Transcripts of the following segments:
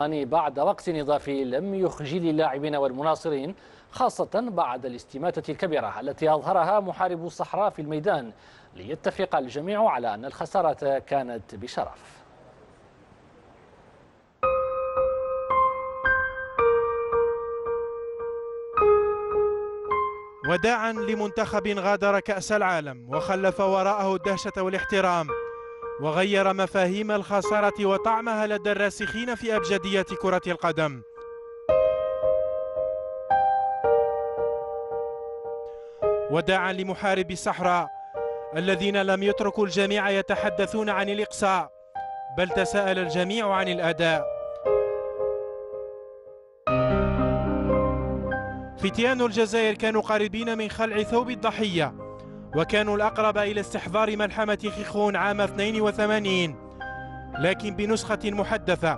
بعد وقت إضافي لم يخجل اللاعبين والمناصرين، خاصة بعد الاستماتة الكبيرة التي أظهرها محاربو الصحراء في الميدان، ليتفق الجميع على أن الخسارة كانت بشرف. وداعا لمنتخب غادر كأس العالم وخلف وراءه الدهشة والاحترام، وغير مفاهيم الخسارة وطعمها لدى الراسخين في أبجدية كرة القدم. وداعا لمحاربي الصحراء الذين لم يتركوا الجميع يتحدثون عن الإقصاء، بل تساءل الجميع عن الأداء. فتيان الجزائر كانوا قريبين من خلع ثوب الضحية، وكانوا الأقرب إلى استحضار ملحمة خيخون عام 82، لكن بنسخة محدثة،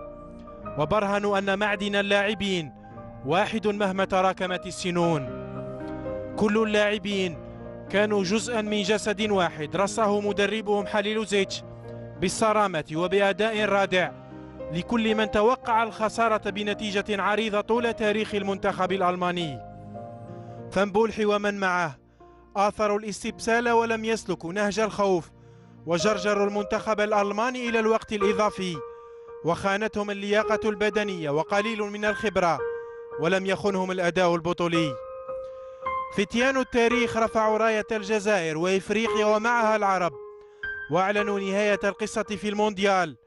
وبرهنوا أن معدن اللاعبين واحد مهما تراكمت السنون. كل اللاعبين كانوا جزءا من جسد واحد رصه مدربهم حليلوزيتش بالصرامة وبأداء رادع لكل من توقع الخسارة بنتيجة عريضة طول تاريخ المنتخب الألماني. فنبولحي ومن معه آثروا الاستبسال ولم يسلكوا نهج الخوف، وجرجروا المنتخب الألماني إلى الوقت الإضافي، وخانتهم اللياقة البدنية وقليل من الخبرة، ولم يخنهم الأداء البطولي. فتيان التاريخ رفعوا راية الجزائر وإفريقيا ومعها العرب، وأعلنوا نهاية القصة في المونديال،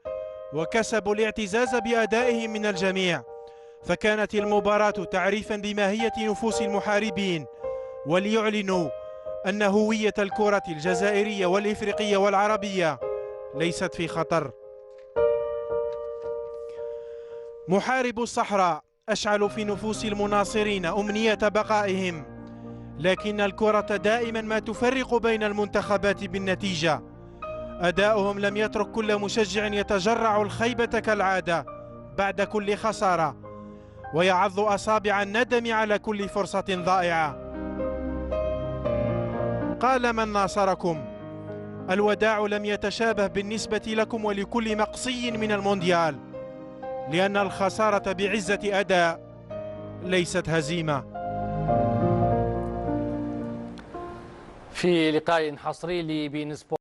وكسبوا الاعتزاز بأدائهم من الجميع. فكانت المباراة تعريفا بماهية نفوس المحاربين، وليعلنوا أن هوية الكرة الجزائرية والإفريقية والعربية ليست في خطر. محاربو الصحراء أشعلوا في نفوس المناصرين أمنية بقائهم، لكن الكرة دائما ما تفرق بين المنتخبات بالنتيجة. أداؤهم لم يترك كل مشجع يتجرع الخيبة كالعادة بعد كل خسارة، ويعض أصابع الندم على كل فرصة ضائعة. قال من ناصركم: الوداع لم يتشابه بالنسبة لكم ولكل مقصي من المونديال، لأن الخسارة بعزة أداء ليست هزيمة. في لقاء حصري لبين سبورت